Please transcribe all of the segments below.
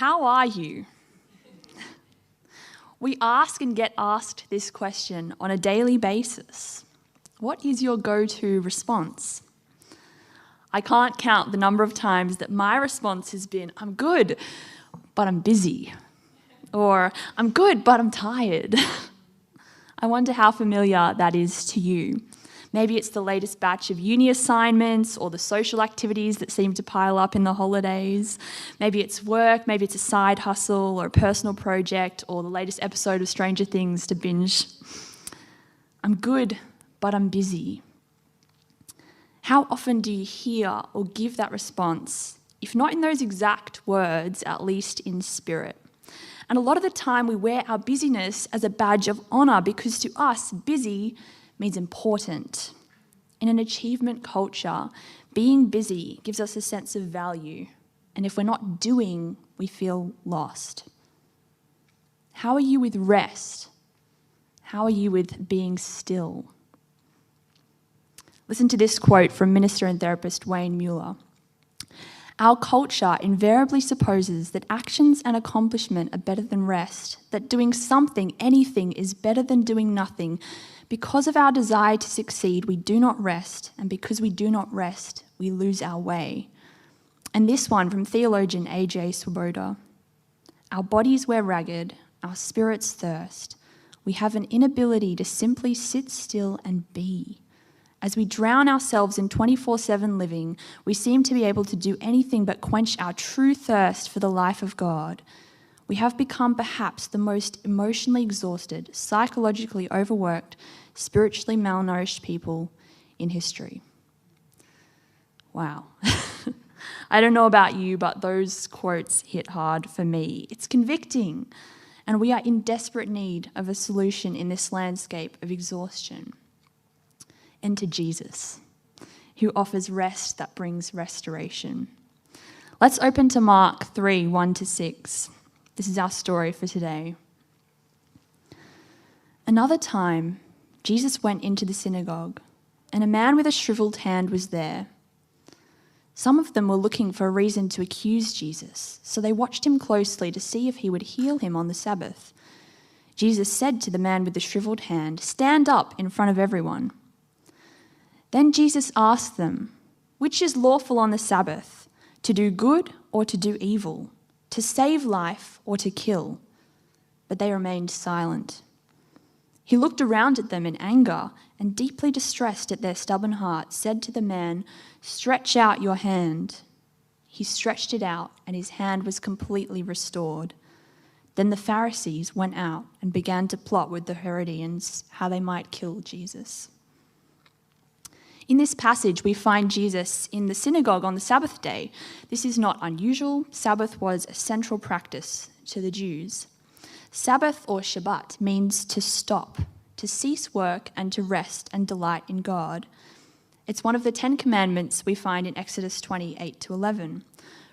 How are you? We ask and get asked this question on a daily basis. What is your go-to response? I can't count the number of times that my response has been, I'm good, but I'm busy. Or, I'm good, but I'm tired. I wonder how familiar that is to you. Maybe it's the latest batch of uni assignments or the social activities that seem to pile up in the holidays. Maybe it's work, maybe it's a side hustle or a personal project or the latest episode of Stranger Things to binge. I'm good, but I'm busy. How often do you hear or give that response, if not in those exact words, at least in spirit? And a lot of the time we wear our busyness as a badge of honour because to us, busy means important. In an achievement culture, being busy gives us a sense of value. And if we're not doing, we feel lost. How are you with rest? How are you with being still? Listen to this quote from minister and therapist Wayne Mueller. Our culture invariably supposes that actions and accomplishment are better than rest, that doing something, anything, is better than doing nothing. Because of our desire to succeed, we do not rest, and because we do not rest, we lose our way. And this one from theologian A.J. Swoboda. Our bodies wear ragged, our spirits thirst. We have an inability to simply sit still and be. As we drown ourselves in 24/7 living, we seem to be able to do anything but quench our true thirst for the life of God. We have become perhaps the most emotionally exhausted, psychologically overworked, spiritually malnourished people in history. Wow. I don't know about you, but those quotes hit hard for me. It's convicting, and we are in desperate need of a solution in this landscape of exhaustion. Enter Jesus, who offers rest that brings restoration. Let's open to Mark 3, 1-6. This is our story for today. Another time, Jesus went into the synagogue, and a man with a shriveled hand was there. Some of them were looking for a reason to accuse Jesus, so they watched him closely to see if he would heal him on the Sabbath. Jesus said to the man with the shriveled hand, "Stand up in front of everyone." Then Jesus asked them, "Which is lawful on the Sabbath, to do good or to do evil, to save life or to kill?" But they remained silent. He looked around at them in anger and, deeply distressed at their stubborn hearts, said to the man, "Stretch out your hand." He stretched it out, and his hand was completely restored. Then the Pharisees went out and began to plot with the Herodians how they might kill Jesus. In this passage, we find Jesus in the synagogue on the Sabbath day. This is not unusual. Sabbath was a central practice to the Jews. Sabbath or Shabbat means to stop, to cease work and to rest and delight in God. It's one of the 10 commandments we find in Exodus 28-11.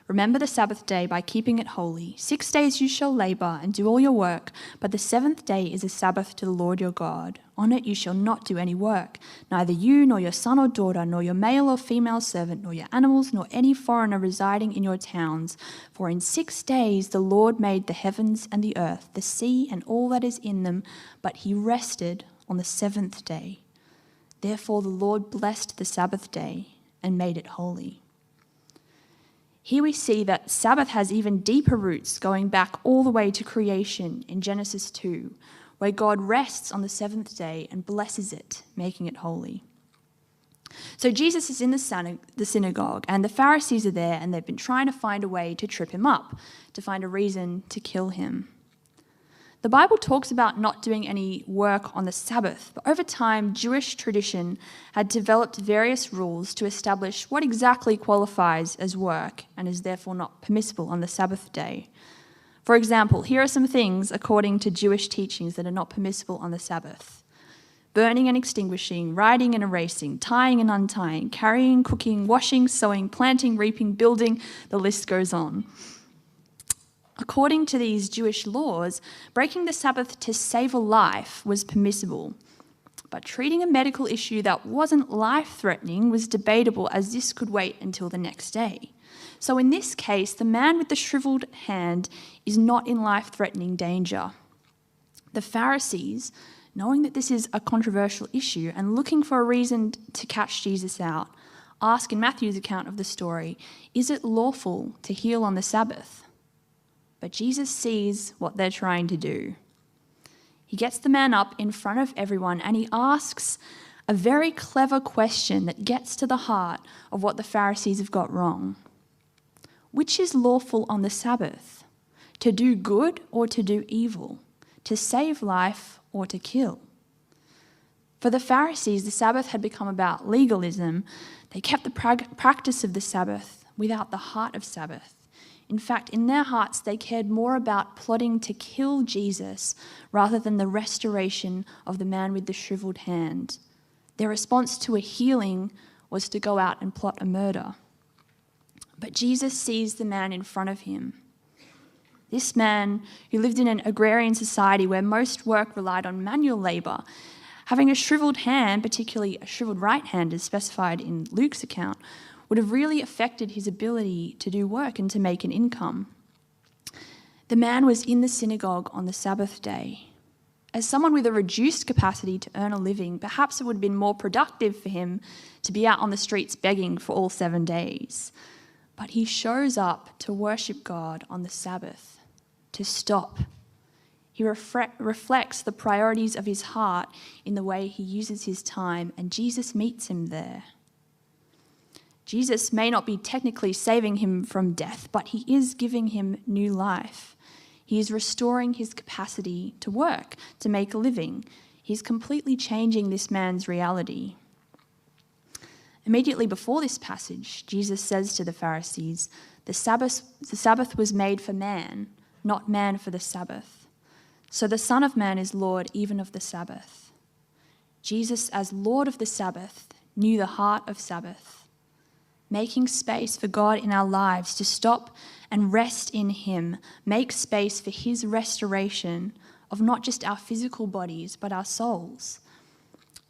Remember the Sabbath day by keeping it holy. 6 days you shall labor and do all your work, but the 7th day is a Sabbath to the Lord your God. On it you shall not do any work, neither you nor your son or daughter, nor your male or female servant, nor your animals, nor any foreigner residing in your towns. For in 6 days the Lord made the heavens and the earth, the sea and all that is in them, but he rested on the 7th day. Therefore the Lord blessed the Sabbath day and made it holy. Here we see that Sabbath has even deeper roots going back all the way to creation in Genesis 2, where God rests on the 7th day and blesses it, making it holy. So Jesus is in the synagogue, and the Pharisees are there, and they've been trying to find a way to trip him up, to find a reason to kill him. The Bible talks about not doing any work on the Sabbath, but over time, Jewish tradition had developed various rules to establish what exactly qualifies as work and is therefore not permissible on the Sabbath day. For example, here are some things according to Jewish teachings that are not permissible on the Sabbath: burning and extinguishing, writing and erasing, tying and untying, carrying, cooking, washing, sewing, planting, reaping, building, the list goes on. According to these Jewish laws, breaking the Sabbath to save a life was permissible, but treating a medical issue that wasn't life-threatening was debatable, as this could wait until the next day. So in this case, the man with the shriveled hand is not in life-threatening danger. The Pharisees, knowing that this is a controversial issue and looking for a reason to catch Jesus out, ask in Matthew's account of the story, is it lawful to heal on the Sabbath? But Jesus sees what they're trying to do. He gets the man up in front of everyone and he asks a very clever question that gets to the heart of what the Pharisees have got wrong. Which is lawful on the Sabbath? To do good or to do evil? To save life or to kill? For the Pharisees, the Sabbath had become about legalism. They kept the practice of the Sabbath without the heart of Sabbath. In fact, in their hearts, they cared more about plotting to kill Jesus rather than the restoration of the man with the shriveled hand. Their response to a healing was to go out and plot a murder. But Jesus sees the man in front of him. This man, who lived in an agrarian society where most work relied on manual labour, having a shriveled hand, particularly a shriveled right hand as specified in Luke's account, would have really affected his ability to do work and to make an income. The man was in the synagogue on the Sabbath day. As someone with a reduced capacity to earn a living, perhaps it would have been more productive for him to be out on the streets begging for all 7 days. But he shows up to worship God on the Sabbath, to stop. He reflects the priorities of his heart in the way he uses his time, and Jesus meets him there. Jesus may not be technically saving him from death, but he is giving him new life. He is restoring his capacity to work, to make a living. He's completely changing this man's reality. Immediately before this passage, Jesus says to the Pharisees, the Sabbath was made for man, not man for the Sabbath. So the Son of Man is Lord even of the Sabbath. Jesus, as Lord of the Sabbath, knew the heart of Sabbath, making space for God in our lives to stop and rest in him, make space for his restoration of not just our physical bodies, but our souls.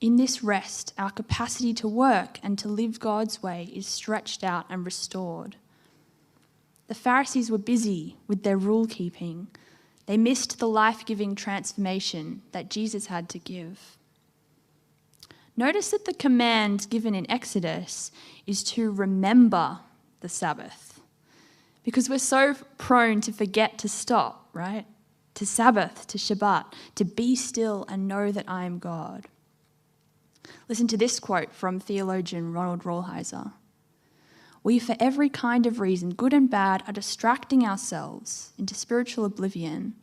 In this rest, our capacity to work and to live God's way is stretched out and restored. The Pharisees were busy with their rule-keeping. They missed the life-giving transformation that Jesus had to give. Notice that the command given in Exodus is to remember the Sabbath, because we're so prone to forget to stop, right? To Sabbath, to Shabbat, to be still and know that I am God. Listen to this quote from theologian Ronald Rolheiser. We, for every kind of reason, good and bad, are distracting ourselves into spiritual oblivion.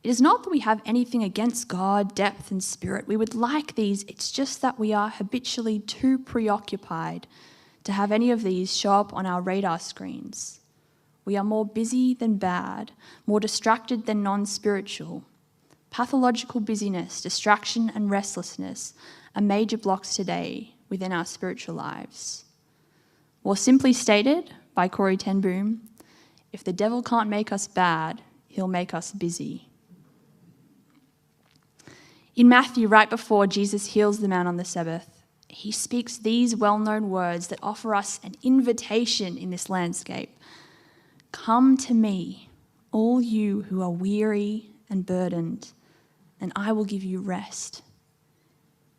It is not that we have anything against God, depth, and spirit. We would like these. It's just that we are habitually too preoccupied to have any of these show up on our radar screens. We are more busy than bad, more distracted than non-spiritual. Pathological busyness, distraction, and restlessness are major blocks today within our spiritual lives. More simply stated by Corrie ten Boom, if the devil can't make us bad, he'll make us busy. In Matthew, right before Jesus heals the man on the Sabbath, he speaks these well-known words that offer us an invitation in this landscape. Come to me, all you who are weary and burdened, and I will give you rest.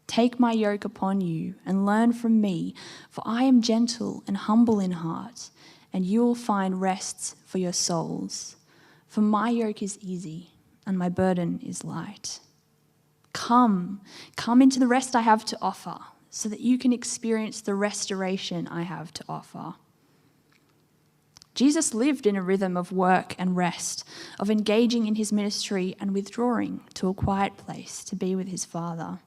Take my yoke upon you and learn from me, for I am gentle and humble in heart, and you will find rest for your souls. For my yoke is easy and my burden is light. Come into the rest I have to offer, so that you can experience the restoration I have to offer. Jesus lived in a rhythm of work and rest, of engaging in his ministry and withdrawing to a quiet place to be with his Father.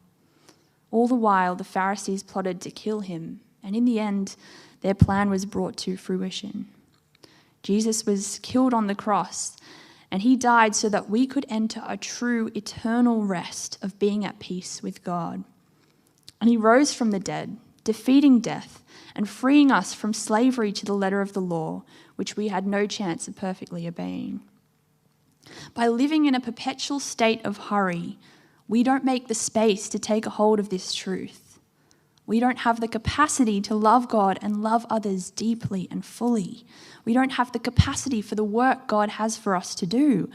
All the while, the Pharisees plotted to kill him, and in the end, their plan was brought to fruition. Jesus was killed on the cross, and he died so that we could enter a true eternal rest of being at peace with God. And he rose from the dead, defeating death and freeing us from slavery to the letter of the law, which we had no chance of perfectly obeying. By living in a perpetual state of hurry, we don't make the space to take a hold of this truth. We don't have the capacity to love God and love others deeply and fully. We don't have the capacity for the work God has for us to do.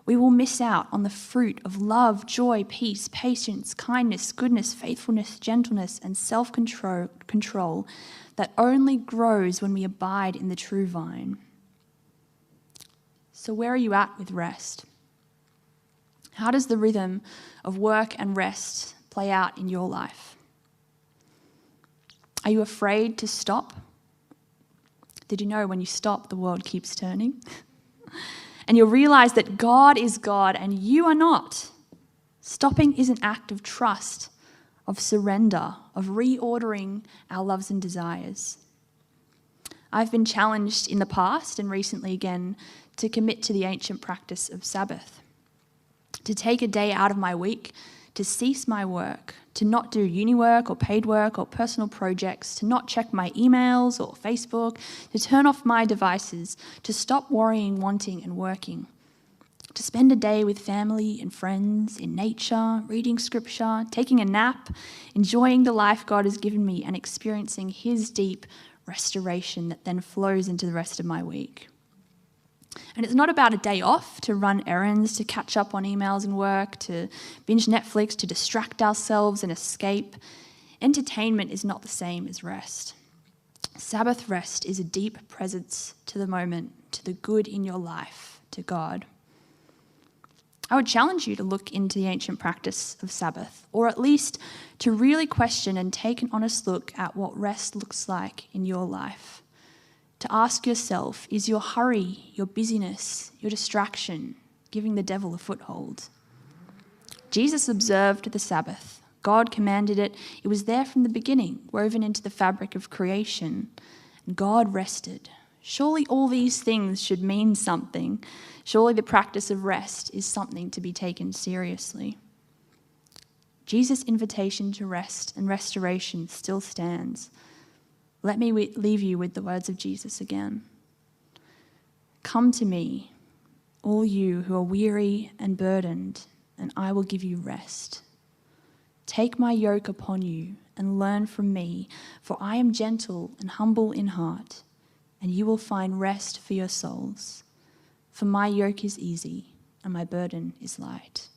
We will miss out on the fruit of love, joy, peace, patience, kindness, goodness, faithfulness, gentleness, and self-control that only grows when we abide in the true vine. So where are you at with rest? How does the rhythm of work and rest play out in your life? Are you afraid to stop? Did you know when you stop, the world keeps turning? And you'll realize that God is God and you are not. Stopping is an act of trust, of surrender, of reordering our loves and desires. I've been challenged in the past and recently again to commit to the ancient practice of Sabbath, to take a day out of my week, to cease my work, to not do uni work or paid work or personal projects, to not check my emails or Facebook, to turn off my devices, to stop worrying, wanting, and working, to spend a day with family and friends, in nature, reading scripture, taking a nap, enjoying the life God has given me, and experiencing His deep restoration that then flows into the rest of my week. And it's not about a day off to run errands, to catch up on emails and work, to binge Netflix, to distract ourselves and escape. Entertainment is not the same as rest. Sabbath rest is a deep presence to the moment, to the good in your life, to God. I would challenge you to look into the ancient practice of Sabbath, or at least to really question and take an honest look at what rest looks like in your life. To ask yourself, is your hurry, your busyness, your distraction giving the devil a foothold? Jesus observed the Sabbath. God commanded it. It was there from the beginning, woven into the fabric of creation. And God rested. Surely all these things should mean something. Surely the practice of rest is something to be taken seriously. Jesus' invitation to rest and restoration still stands. Let me leave you with the words of Jesus again. Come to me, all you who are weary and burdened, and I will give you rest. Take my yoke upon you and learn from me, for I am gentle and humble in heart, and you will find rest for your souls. For my yoke is easy and my burden is light.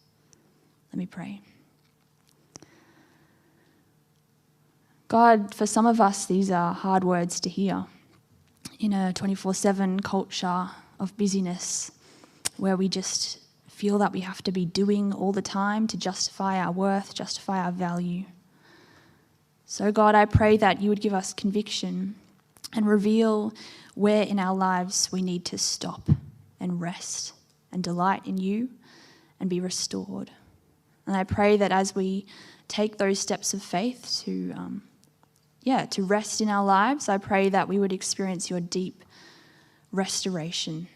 Let me pray. God, for some of us, these are hard words to hear. In a 24/7 culture of busyness, where we just feel that we have to be doing all the time to justify our worth, justify our value. So God, I pray that you would give us conviction and reveal where in our lives we need to stop and rest and delight in you and be restored. And I pray that as we take those steps of faith to rest in our lives, I pray that we would experience your deep restoration,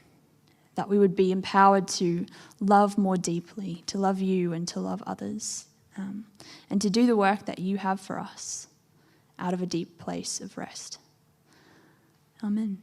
that we would be empowered to love more deeply, to love you and to love others, and to do the work that you have for us out of a deep place of rest. Amen.